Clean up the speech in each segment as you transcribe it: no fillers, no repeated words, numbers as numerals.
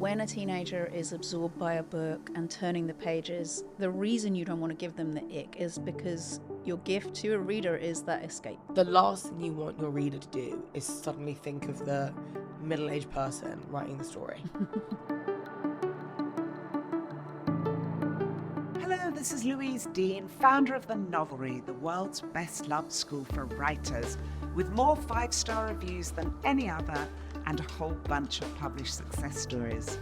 when a teenager is absorbed by a book and turning the pages, the reason you don't want to give them the ick is because your gift to a reader is that escape. The last thing you want your reader to do is suddenly think of the middle-aged person writing the story. Hello, this is Louise Dean, founder of the Novelry, the world's best loved school for writers, with more 5-star reviews than any other and a whole bunch of published success stories.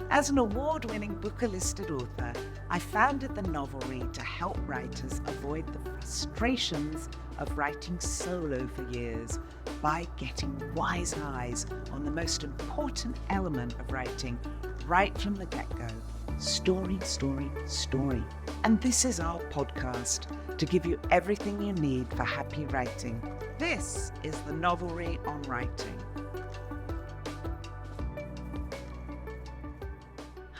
As an award-winning Booker-listed author, I founded the Novelry to help writers avoid the frustrations of writing solo for years by getting wise eyes on the most important element of writing right from the get-go. Story, story, story. And this is our podcast to give you everything you need for happy writing. This is the Novelry on Writing.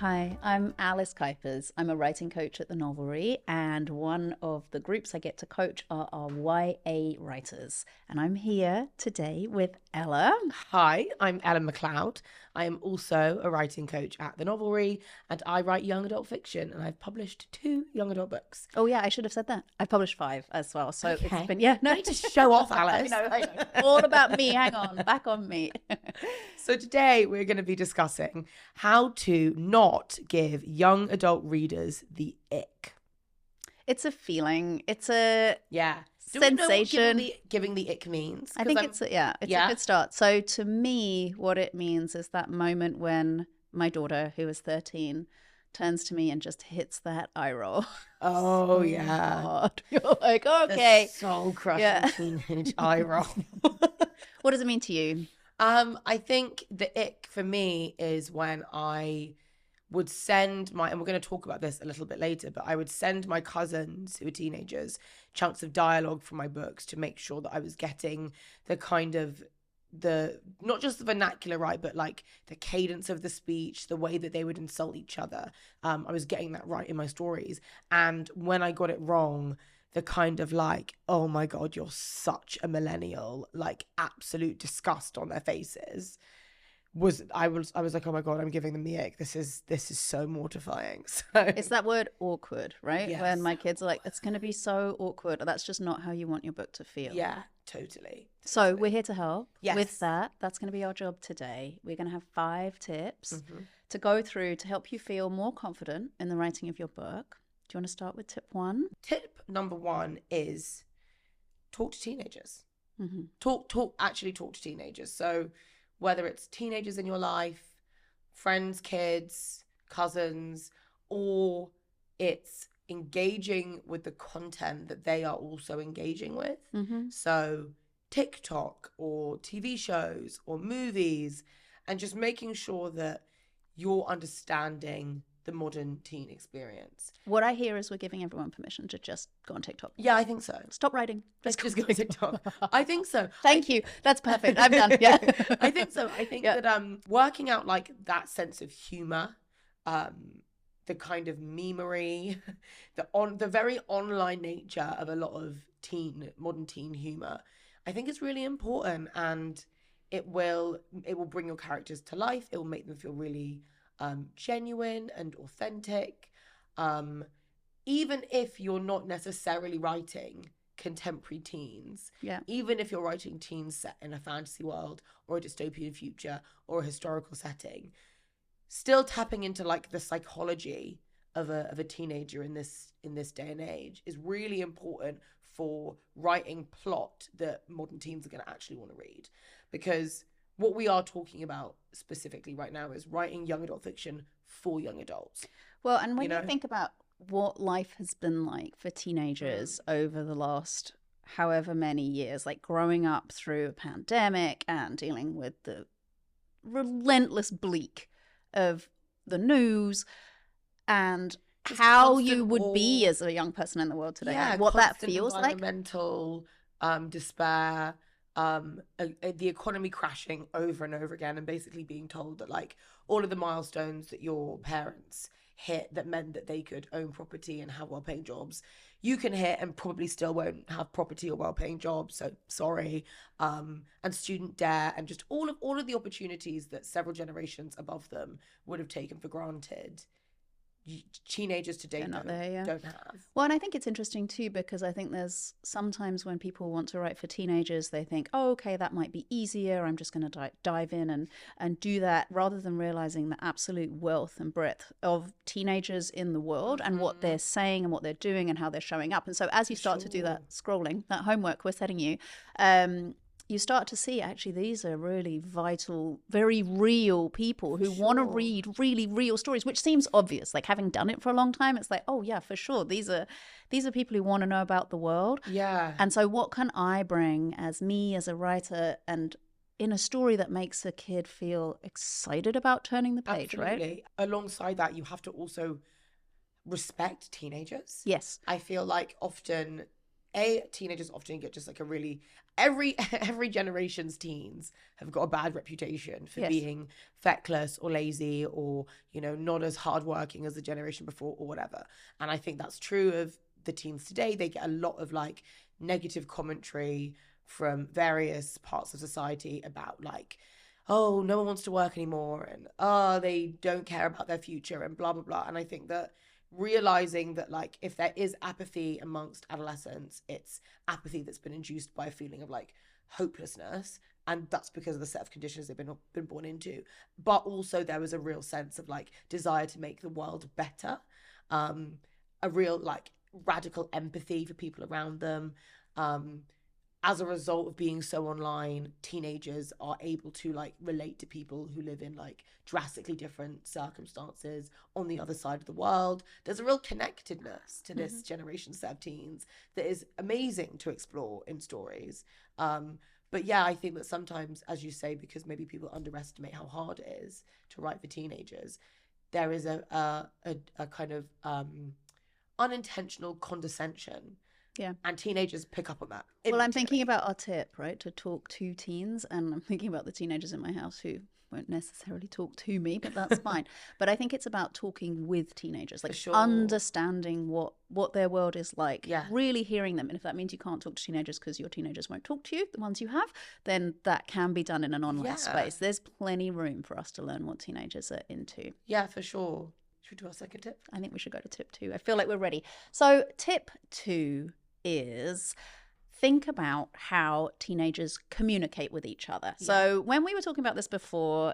Hi, I'm Alice Kuipers. I'm a writing coach at the Novelry, and one of the groups I get to coach are our YA writers. And I'm here today with Ella. Hi, I'm Ellen McLeod. I am also a writing coach at the Novelry, and I write young adult fiction, and I've published 2 young adult books. Oh yeah, I should have said that. I published 5 as well, so Okay. it's been no. You need to show off, Alice. I know. All about me. Hang on, back on me. So today we're going to be discussing how to not give young adult readers the ick. It's a feeling. It's a Yeah. sensation. Do we know what giving the ick means? I think it's a good start. So to me, what it means is that moment when my daughter, who is 13, turns to me and just hits that eye roll. Oh, So yeah. hard. You're like, okay. The soul-crushing teenage eye roll. What does it mean to you? I think the ick for me is when I would send and we're going to talk about this a little bit later, but I would send my cousins who are teenagers chunks of dialogue from my books to make sure that I was getting the kind of not just the vernacular right, but like the cadence of the speech, the way that they would insult each other. I was getting that right in my stories. And when I got it wrong, the kind of like, oh my God, you're such a millennial, like absolute disgust on their faces. I was like, oh my God, I'm giving them the ick. This is so mortifying. So It's that word awkward, right? Yes. When my kids are like, it's going to be so awkward. That's just not how you want your book to feel. yeah, totally. So we're here to help Yes. with that. That's going to be our job today. We're going to have 5 tips Mm-hmm. to go through to help you feel more confident in the writing of your book. Do you want to start with tip 1? Tip number 1 is talk to teenagers. Mm-hmm. Talk to teenagers. So whether it's teenagers in your life, friends, kids, cousins, or it's engaging with the content that they are also engaging with. Mm-hmm. So TikTok or TV shows or movies, and just making sure that you're understanding the modern teen experience. What I hear is we're giving everyone permission to just go on TikTok. Yeah, I think so. Stop writing. Let's just go to TikTok. I think so. Thank you. That's perfect. I'm done. Yeah. I think so. I think that working out like that sense of humor, the kind of memery, the very online nature of a lot of modern teen humor, I think it's really important, and it will bring your characters to life. It will make them feel really genuine and authentic. Even if you're not necessarily writing contemporary teens, even if you're writing teens set in a fantasy world or a dystopian future or a historical setting, still tapping into like the psychology of a teenager in this day and age is really important for writing plot that modern teens are going to actually want to read. Because what we are talking about specifically right now is writing young adult fiction for young adults. Well, and when you think about what life has been like for teenagers over the last however many years, like growing up through a pandemic and dealing with the relentless bleak of the news and Just how you constant would be as a young person in the world today, Yeah, like what that constant feels like. environmental despair, the economy crashing over and over again, and basically being told that like all of the milestones that your parents hit that meant that they could own property and have well-paying jobs, you can hit and probably still won't have property or well-paying jobs, so sorry. And student debt, and just all of the opportunities that several generations above them would have taken for granted, teenagers today don't have. Well, and I think it's interesting too, because I think there's sometimes when people want to write for teenagers, they think, oh, okay, that might be easier. I'm just going to dive in and do that, rather than realizing the absolute wealth and breadth of teenagers in the world and what they're saying and what they're doing and how they're showing up. And so as you start to do that scrolling, that homework we're setting you, you start to see actually these are really vital, very real people who want to read really real stories, which seems obvious. Like, having done it for a long time, it's like, oh yeah, for sure. These are people who want to know about the world. Yeah. And so what can I bring as me, as a writer, and in a story that makes a kid feel excited about turning the page, Absolutely. right? Alongside that, you have to also respect teenagers. Yes. I feel like teenagers often get just like a really every generation's teens have got a bad reputation for being feckless or lazy, or not as hardworking as the generation before or whatever. And I think that's true of the teens today. They get a lot of like negative commentary from various parts of society about like, oh, no one wants to work anymore, and they don't care about their future, and blah blah blah. And I think that realizing that like if there is apathy amongst adolescents, it's apathy that's been induced by a feeling of like hopelessness, and that's because of the set of conditions they've been born into. But also there was a real sense of like desire to make the world better, a real like radical empathy for people around them. As a result of being so online, teenagers are able to like relate to people who live in like drastically different circumstances on the other side of the world. There's a real connectedness to this generation set of teens that is amazing to explore in stories. But yeah, I think that sometimes, as you say, because maybe people underestimate how hard it is to write for teenagers, there is a kind of unintentional condescension. Yeah. And teenagers pick up on that. Well, I'm thinking about our tip, right, to talk to teens, and I'm thinking about the teenagers in my house who won't necessarily talk to me, but that's fine. But I think it's about talking with teenagers, like understanding what their world is like, really hearing them. And if that means you can't talk to teenagers because your teenagers won't talk to you, the ones you have, then that can be done in an online space. There's plenty room for us to learn what teenagers are into. Yeah, for sure. Should we do our second tip? I think we should go to tip 2. I feel like we're ready. So tip 2 is think about how teenagers communicate with each other. So when we were talking about this before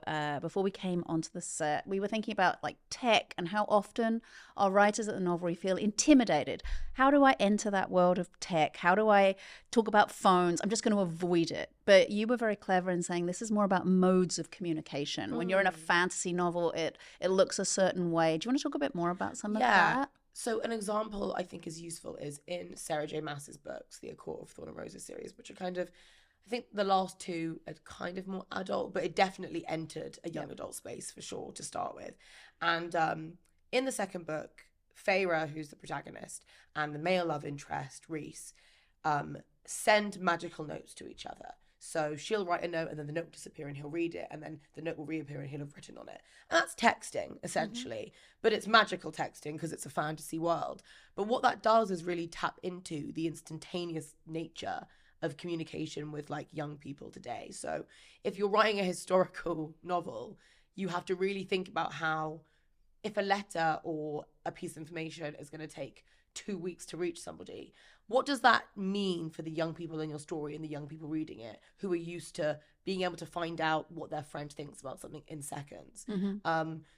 we came onto the set, we were thinking about like tech and how often our writers at the Novelry feel intimidated. How do I enter that world of tech? How do I talk about phones? I'm just going to avoid it. But you were very clever in saying this is more about modes of communication. When you're in a fantasy novel, it looks a certain way. Do you want to talk a bit more about some of that? So an example I think is useful is in Sarah J. Maas's books, the A Court of Thorn and Roses series, which are kind of, I think the last 2 are kind of more adult, but it definitely entered a young adult space for sure to start with. And in the second book, Feyre, who's the protagonist, and the male love interest, Rhys, send magical notes to each other. So she'll write a note and then the note will disappear and he'll read it, and then the note will reappear and he'll have written on it. And that's texting, essentially. But it's magical texting because it's a fantasy world. But what that does is really tap into the instantaneous nature of communication with like young people today. So if you're writing a historical novel, you have to really think about how if a letter or a piece of information is going to take 2 weeks to reach somebody, what does that mean for the young people in your story and the young people reading it who are used to being able to find out what their friend thinks about something in seconds?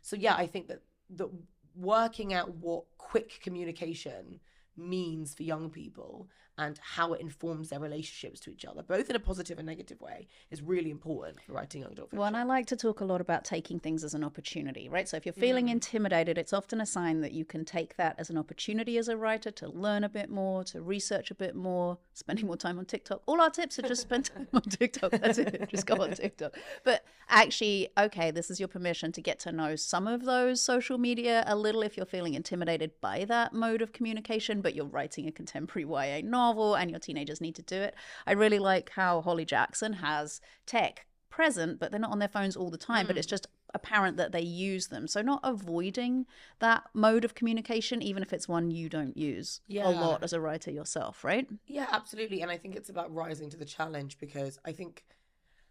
So yeah, I think that working out what quick communication means for young people and how it informs their relationships to each other, both in a positive and negative way, is really important for writing young adult fiction. Well, and I like to talk a lot about taking things as an opportunity, right? So if you're feeling intimidated, it's often a sign that you can take that as an opportunity as a writer to learn a bit more, to research a bit more, spending more time on TikTok. All our tips are just spend time on TikTok. That's it. Just go on TikTok. But actually, okay, this is your permission to get to know some of those social media a little if you're feeling intimidated by that mode of communication, but you're writing a contemporary YA novel novel and your teenagers need to do it. I really like how Holly Jackson has tech present, but they're not on their phones all the time, but it's just apparent that they use them. So not avoiding that mode of communication, even if it's one you don't use a lot as a writer yourself, right? Yeah, absolutely. And I think it's about rising to the challenge, because I think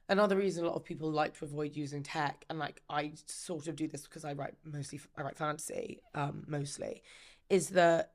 another reason a lot of people like to avoid using tech, and like I sort of do this because I write fantasy mostly, is that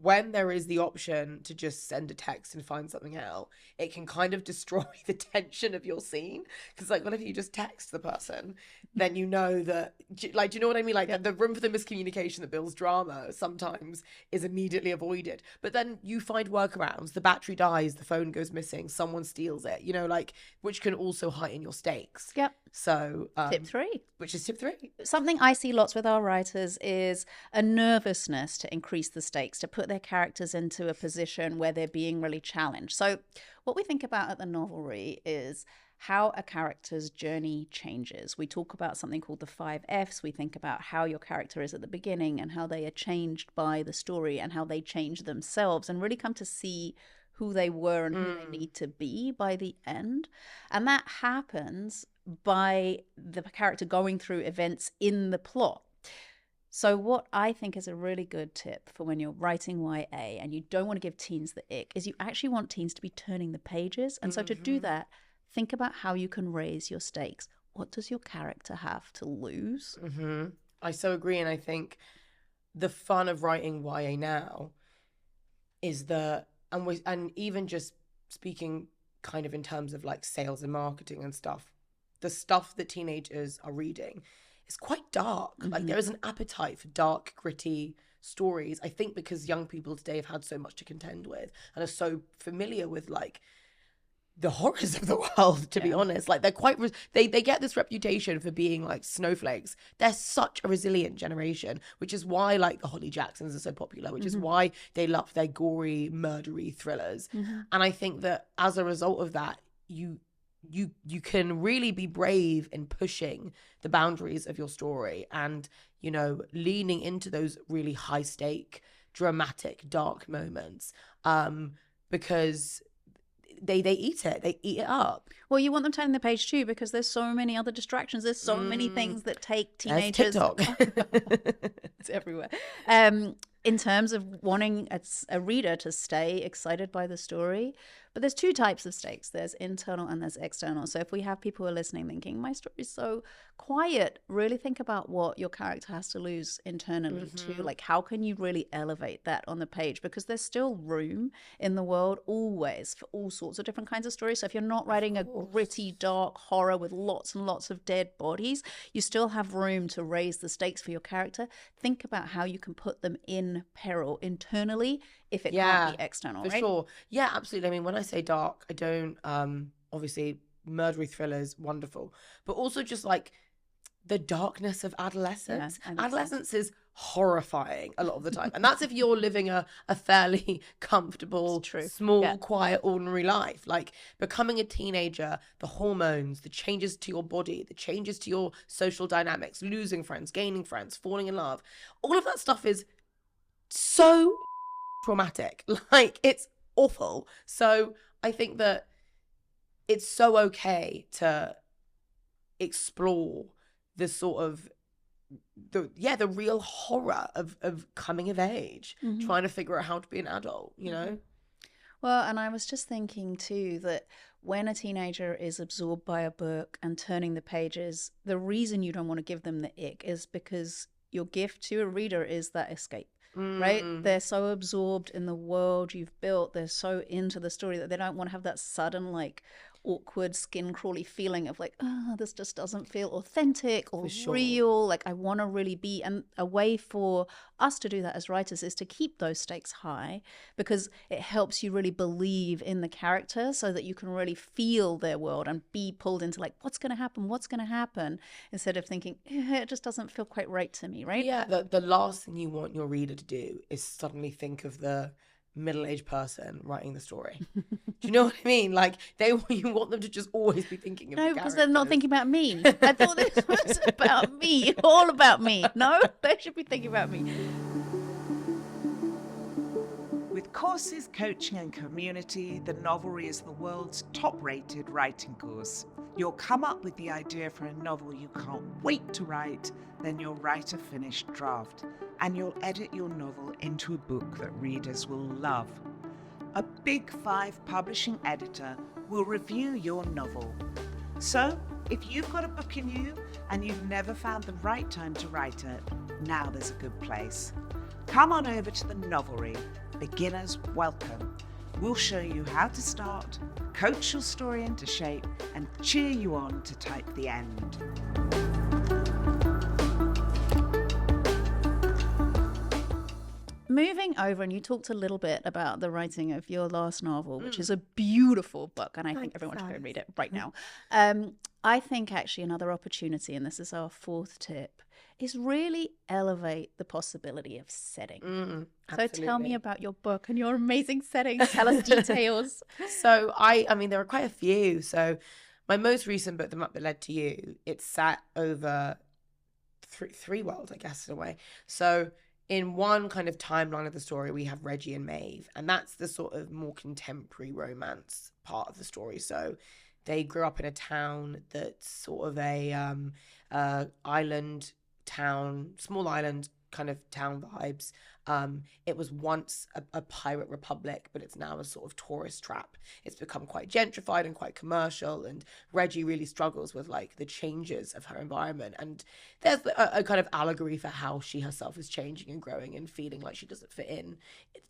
when there is the option to just send a text and find something out, it can kind of destroy the tension of your scene. Because like, what if you just text the person, then you know that, like, do you know what I mean? Like the room for the miscommunication that builds drama sometimes is immediately avoided. But then you find workarounds. The battery dies, the phone goes missing, someone steals it, you know, like, which can also heighten your stakes. Yep. So tip 3. Which is tip 3. Something I see lots with our writers is a nervousness to increase the stakes, to put their characters into a position where they're being really challenged. So what we think about at the Novelry is how a character's journey changes. We talk about something called the 5 Fs. We think about how your character is at the beginning and how they are changed by the story and how they change themselves, and really come to see who they were and who they need to be by the end. And that happens by the character going through events in the plot. So what I think is a really good tip for when you're writing YA and you don't want to give teens the ick is you actually want teens to be turning the pages. And so to do that, think about how you can raise your stakes. What does your character have to lose? I so agree. And I think the fun of writing YA now is that, and even just speaking kind of in terms of like sales and marketing and stuff, the stuff that teenagers are reading is quite dark. Like there is an appetite for dark, gritty stories. I think because young people today have had so much to contend with and are so familiar with like the horrors of the world, to be honest. Like they're quite, they get this reputation for being like snowflakes. They're such a resilient generation, which is why like the Holly Jacksons are so popular, which is why they love their gory, murdery thrillers. And I think that as a result of that, you can really be brave in pushing the boundaries of your story and, you know, leaning into those really high stake, dramatic, dark moments, because they eat it up. Well, you want them turning the page too, because there's so many other distractions. There's so many things that take teenagers. It's everywhere. In terms of wanting a reader to stay excited by the story. But there's 2 types of stakes. There's internal and there's external. So if we have people who are listening thinking, my story's so quiet, really think about what your character has to lose internally too. Like, how can you really elevate that on the page? Because there's still room in the world always for all sorts of different kinds of stories. So if you're not writing a gritty, dark horror with lots and lots of dead bodies, you still have room to raise the stakes for your character. Think about how you can put them in peril internally if it can't be external, right? For sure. Yeah, absolutely. I mean, when I say dark, I don't, obviously, murdery thrillers, wonderful. But also just like the darkness of adolescence. Adolescence is horrifying a lot of the time. And that's if you're living a fairly comfortable, small, quiet, ordinary life. Like becoming a teenager, the hormones, the changes to your body, the changes to your social dynamics, losing friends, gaining friends, falling in love. All of that stuff is so traumatic. Like it's awful. So I think that it's so okay to explore the sort of the real horror of coming of age, trying to figure out how to be an adult, you know? Well, and I was just thinking too that when a teenager is absorbed by a book and turning the pages, the reason you don't want to give them the ick is because your gift to a reader is that escape. Right? They're so absorbed in the world you've built. They're so into the story that they don't want to have that sudden, like, awkward, skin crawly feeling of like, oh, this just doesn't feel authentic or real. Like, I want to really be. And a way for us to do that as writers is to keep those stakes high, because it helps you really believe in the character so that you can really feel their world and be pulled into like, what's going to happen? What's going to happen? Instead of thinking, it just doesn't feel quite right to me, right? Yeah, the last thing you want your reader to do is suddenly think of the middle-aged person writing the story. Do you know what I mean? Like you want them to just always be thinking of no, because they're not thinking about me. I thought this was about me, all about me. No, they should be thinking about me. With With courses, coaching and community, the Novelry is the world's top-rated writing course. You'll come up with the idea for a novel you can't wait to write, then you'll write a finished draft, and you'll edit your novel into a book that readers will love. A Big 5 publishing editor will review your novel. So, if you've got a book in you and you've never found the right time to write it, now there's a good place. Come on over to the Novelry. Beginners welcome. We'll show you how to start, coach your story into shape, and cheer you on to type the end. Moving over, and you talked a little bit about the writing of your last novel, which is a beautiful book, and I think everyone should go and read it right now. I think actually another opportunity, and this is our fourth tip, is really elevate the possibility of setting. So tell me about your book and your amazing setting. Tell us details. So I mean, there are quite a few. So my most recent book, The Map That Led to You, it's sat over three worlds, I guess, in a way. So in one kind of timeline of the story, we have Reggie and Maeve, and that's the sort of more contemporary romance part of the story. So they grew up in a town that's sort of a island town, small island kind of town vibes. It was once a pirate republic, but it's now a sort of tourist trap. It's become quite gentrified and quite commercial, and Reggie really struggles with like the changes of her environment. And there's a kind of allegory for how she herself is changing and growing and feeling like she doesn't fit in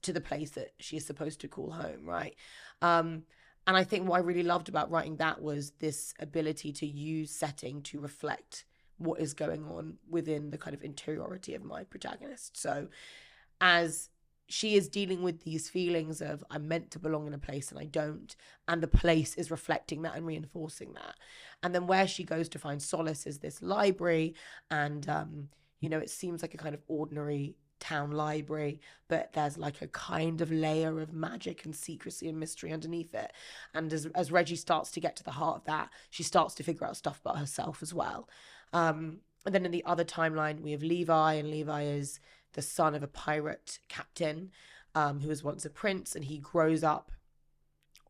to the place that she is supposed to call home, right? And I think what I really loved about writing that was this ability to use setting to reflect what is going on within the kind of interiority of my protagonist. So as she is dealing with these feelings of I'm meant to belong in a place and I don't, and the place is reflecting that and reinforcing that. And then where she goes to find solace is this library, and it seems like a kind of ordinary town library, but there's like a kind of layer of magic and secrecy and mystery underneath it. And as Reggie starts to get to the heart of that, she starts to figure out stuff about herself as well. And then in the other timeline, we have Levi, and Levi is the son of a pirate captain who was once a prince, and he grows up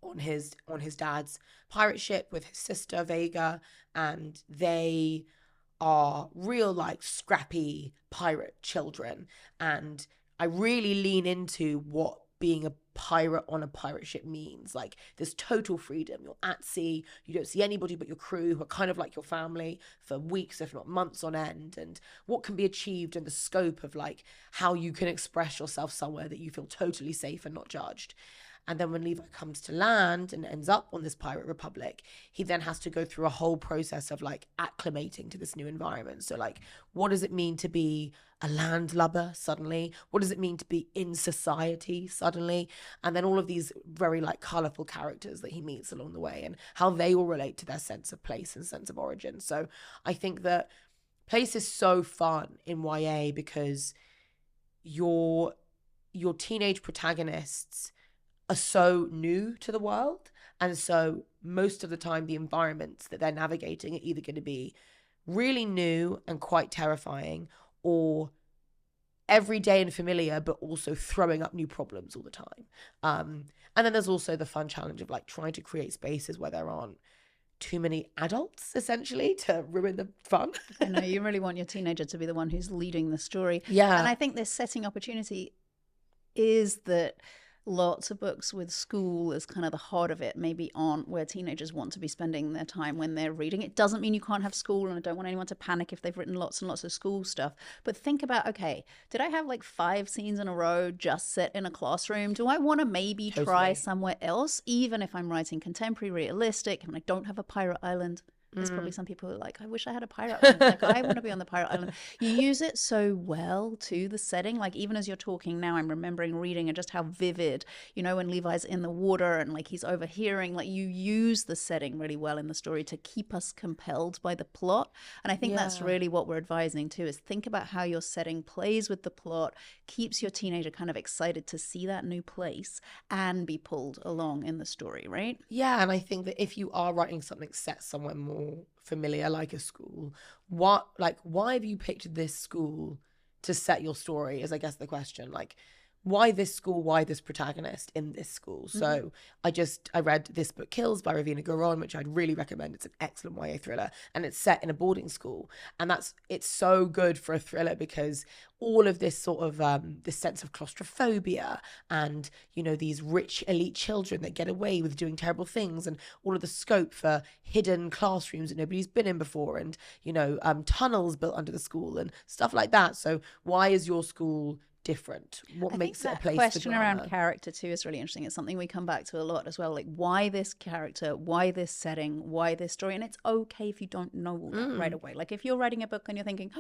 on his dad's pirate ship with his sister Vega, and they are real like scrappy pirate children. And I really lean into what being a pirate on a pirate ship means. Like there's total freedom. You're at sea, you don't see anybody but your crew, who are kind of like your family, for weeks if not months on end, and what can be achieved and the scope of like how you can express yourself somewhere that you feel totally safe and not judged. And then when Levi comes to land and ends up on this pirate republic, he then has to go through a whole process of like acclimating to this new environment. So like, what does it mean to be a landlubber suddenly? What does it mean to be in society suddenly? And then all of these very like colorful characters that he meets along the way, and how they all relate to their sense of place and sense of origin. So I think that place is so fun in YA because your teenage protagonists are so new to the world, and so most of the time the environments that they're navigating are either going to be really new and quite terrifying, or everyday and familiar but also throwing up new problems all the time. And then there's also the fun challenge of like trying to create spaces where there aren't too many adults essentially to ruin the fun. I know, you really want your teenager to be the one who's leading the story. Yeah. And I think this setting opportunity is that lots of books with school as kind of the heart of it maybe aren't where teenagers want to be spending their time when they're reading. It doesn't mean you can't have school, and I don't want anyone to panic if they've written lots and lots of school stuff. But think about, okay, did I have like 5 scenes in a row just set in a classroom? Do I want to maybe try somewhere else, even if I'm writing contemporary, realistic, and I don't have a pirate island? There's probably some people who are like, I wish I had a pirate island. Like, I want to be on the pirate island. You use it so well to the setting. Like, even as you're talking now, I'm remembering reading and just how vivid, when Levi's in the water and like he's overhearing, like you use the setting really well in the story to keep us compelled by the plot. And I think that's really what we're advising too, is think about how your setting plays with the plot, keeps your teenager kind of excited to see that new place and be pulled along in the story, right? Yeah, and I think that if you are writing something set somewhere more familiar, like a school, why have you picked this school to set your story is, I guess, the question. Like, why this school, why this protagonist in this school. So I read This Book Kills by Ravina Garon, which I'd really recommend. It's an excellent YA thriller, and it's set in a boarding school. And it's so good for a thriller because all of this sort of this sense of claustrophobia and, you know, these rich elite children that get away with doing terrible things, and all of the scope for hidden classrooms that nobody's been in before, and, you know, tunnels built under the school and stuff like that. So why is your school different? What makes it a place for question drama? around character too is really interesting. It's something we come back to a lot as well, like why this character, why this setting, why this story. And it's okay if you don't know all that right away. Like if you're writing a book and you're thinking,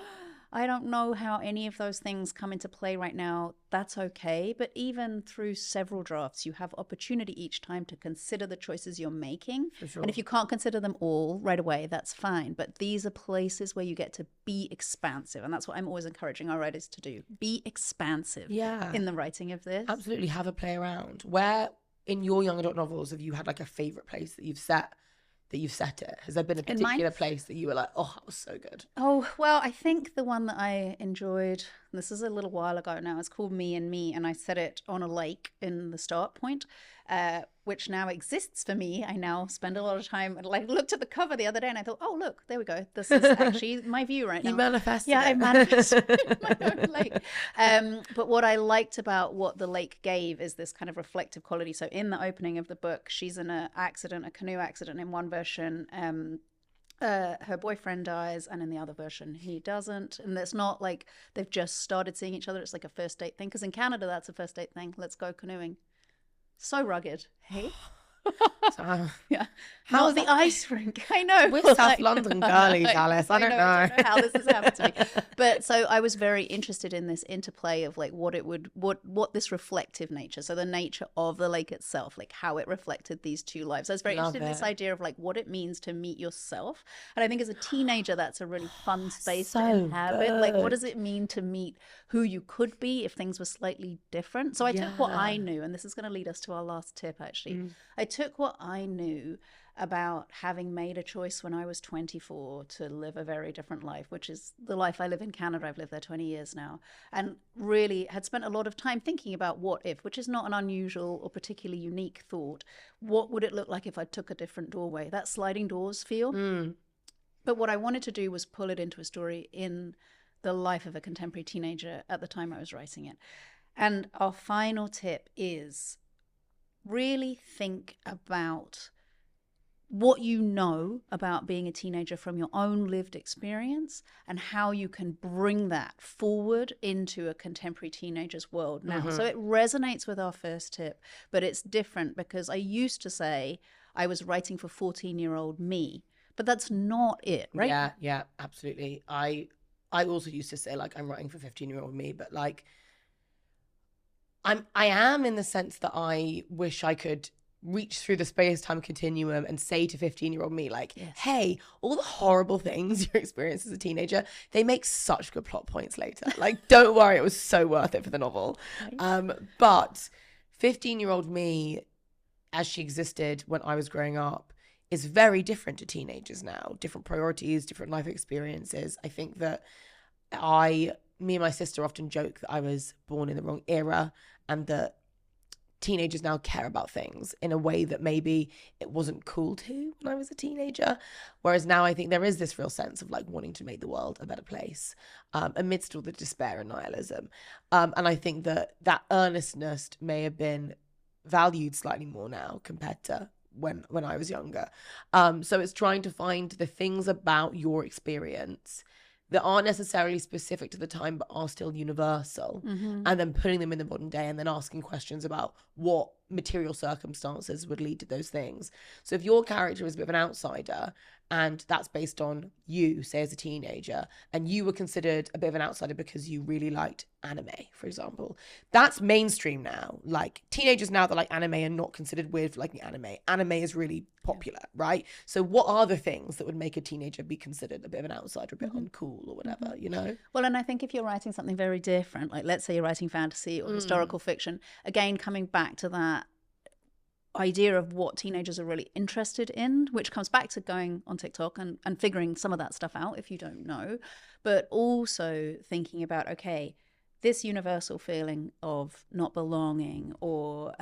I don't know how any of those things come into play right now, that's okay. But even through several drafts, you have opportunity each time to consider the choices you're making. For sure. And if you can't consider them all right away, that's fine. But these are places where you get to be expansive. And that's what I'm always encouraging our writers to do. Be expansive in the writing of this. Absolutely. Have a play around. Where in your young adult novels have you had like a favorite place that you've set it? Has there been a particular place that you were like, oh, that was so good? Oh, well, I think the one that I enjoyed, this is a little while ago now, it's called Me and Me, and I set it on a lake in the start point, which now exists for me. I now spend a lot of time, like, looked at the cover the other day and I thought, oh, look, there we go. This is actually my view right now. You manifested Yeah, it. I manifested my own lake. But what I liked about what the lake gave is this kind of reflective quality. So in the opening of the book, she's in a canoe accident in one version. Her boyfriend dies, and in the other version he doesn't. And it's not like they've just started seeing each other. It's like a first date thing, because in Canada that's a first date thing. Let's go canoeing. So rugged. Hey. So, yeah. How's the ice rink? I know. We're South London girlies, Alice. I don't know. I don't know how this has happened to me. But so I was very interested in this interplay of like what this reflective nature. So the nature of the lake itself, like how it reflected these two lives. I was very interested in this idea of like what it means to meet yourself. And I think as a teenager, that's a really fun space to inhabit. Like, what does it mean to meet who you could be if things were slightly different? So I took what I knew, and this is going to lead us to our last tip, actually. I took what I knew about having made a choice when I was 24 to live a very different life, which is the life I live in Canada. I've lived there 20 years now, and really had spent a lot of time thinking about what if, which is not an unusual or particularly unique thought. What would it look like if I took a different doorway? That sliding doors feel. But what I wanted to do was pull it into a story in the life of a contemporary teenager at the time I was writing it. And our final tip is really think about what you know about being a teenager from your own lived experience and how you can bring that forward into a contemporary teenager's world now. So it resonates with our first tip, but it's different because I used to say I was writing for 14-year-old me, but that's not it, right? Yeah, absolutely. I also used to say like I'm writing for 15-year-old me, but like I am in the sense that I wish I could reach through the space-time continuum and say to 15-year-old me, like, hey, all the horrible things you experienced as a teenager, they make such good plot points later. Like, don't worry, it was so worth it for the novel. But 15-year-old me, as she existed when I was growing up, is very different to teenagers now. Different priorities, different life experiences. I think that me and my sister often joke that I was born in the wrong era and that teenagers now care about things in a way that maybe it wasn't cool to when I was a teenager. Whereas now I think there is this real sense of like wanting to make the world a better place amidst all the despair and nihilism. And I think that earnestness may have been valued slightly more now compared to when I was younger. So it's trying to find the things about your experience that aren't necessarily specific to the time but are still universal, and then putting them in the modern day and then asking questions about what material circumstances would lead to those things. So if your character is a bit of an outsider and that's based on you, say as a teenager, and you were considered a bit of an outsider because you really liked anime, for example, that's mainstream now. Like teenagers now that like anime are not considered weird for liking anime. Anime is really popular, right? So what are the things that would make a teenager be considered a bit of an outsider, a bit uncool or whatever, you know? Well, and I think if you're writing something very different, like let's say you're writing fantasy or historical fiction, again, coming back to that idea of what teenagers are really interested in, which comes back to going on TikTok and figuring some of that stuff out if you don't know, but also thinking about, okay, this universal feeling of not belonging or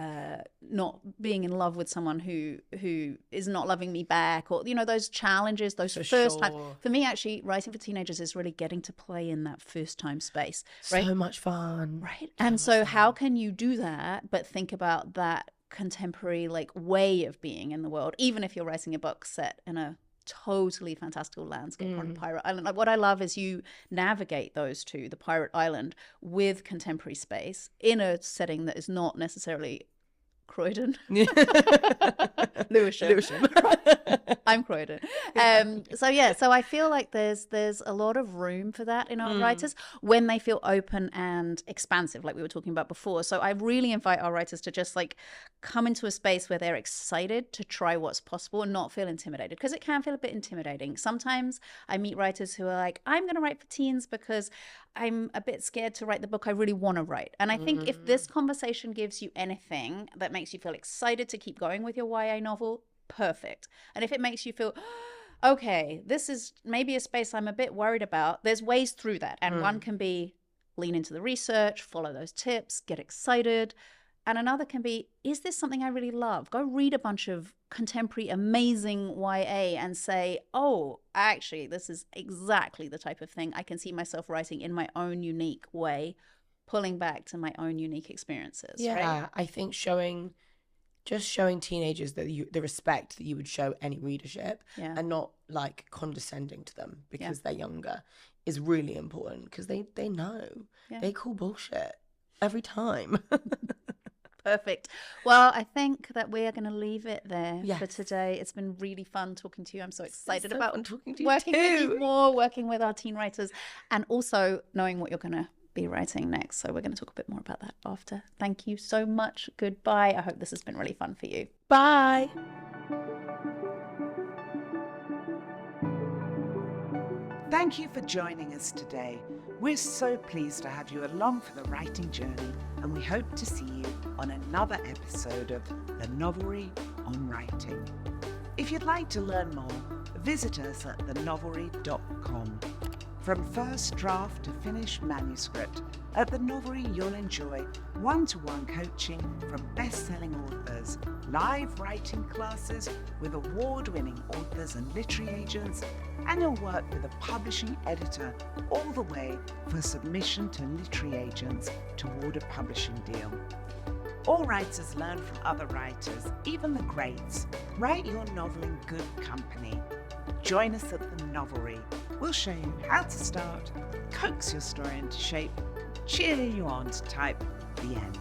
not being in love with someone who is not loving me back, or, you know, those challenges, those first time. For me, actually, writing for teenagers is really getting to play in that first time space. Right? So much fun. Right. And so how can you do that, but think about that contemporary like way of being in the world, even if you're writing a book set in a totally fantastical landscape on a pirate island. Like, what I love is you navigate those two, the pirate island with contemporary space in a setting that is not necessarily Croydon. Lewisham. I'm Croydon. So I feel like there's a lot of room for that in our writers when they feel open and expansive, like we were talking about before. So I really invite our writers to just like come into a space where they're excited to try what's possible and not feel intimidated, because it can feel a bit intimidating. Sometimes I meet writers who are like, I'm going to write for teens because I'm a bit scared to write the book I really want to write. And I think if this conversation gives you anything that makes you feel excited to keep going with your YA novel, perfect. And if it makes you feel, okay, this is maybe a space I'm a bit worried about, there's ways through that. And one can be lean into the research, follow those tips, get excited. And another can be, is this something I really love? Go read a bunch of contemporary, amazing YA and say, oh, actually, this is exactly the type of thing I can see myself writing in my own unique way, pulling back to my own unique experiences. Yeah, right? I think showing teenagers that the respect that you would show any readership and not like condescending to them because they're younger is really important, because they know they call bullshit every time. Perfect. Well, I think that we are going to leave it there for today. It's been really fun talking to you. I'm so excited about talking to working you with you more, working with our teen writers, and also knowing what you're going to be writing next. So we're going to talk a bit more about that after. Thank you so much. Goodbye. I hope this has been really fun for you. Bye. Thank you for joining us today. We're so pleased to have you along for the writing journey, and we hope to see you on another episode of The Novelry on Writing. If you'd like to learn more, visit us at thenovelry.com. From first draft to finished manuscript, at The Novelry you'll enjoy one-to-one coaching from best-selling authors, live writing classes with award-winning authors and literary agents, and you'll work with a publishing editor all the way for submission to literary agents toward a publishing deal. All writers learn from other writers, even the greats. Write your novel in good company. Join us at The Novelry. We'll show you how to start, coax your story into shape, cheer you on to type the end.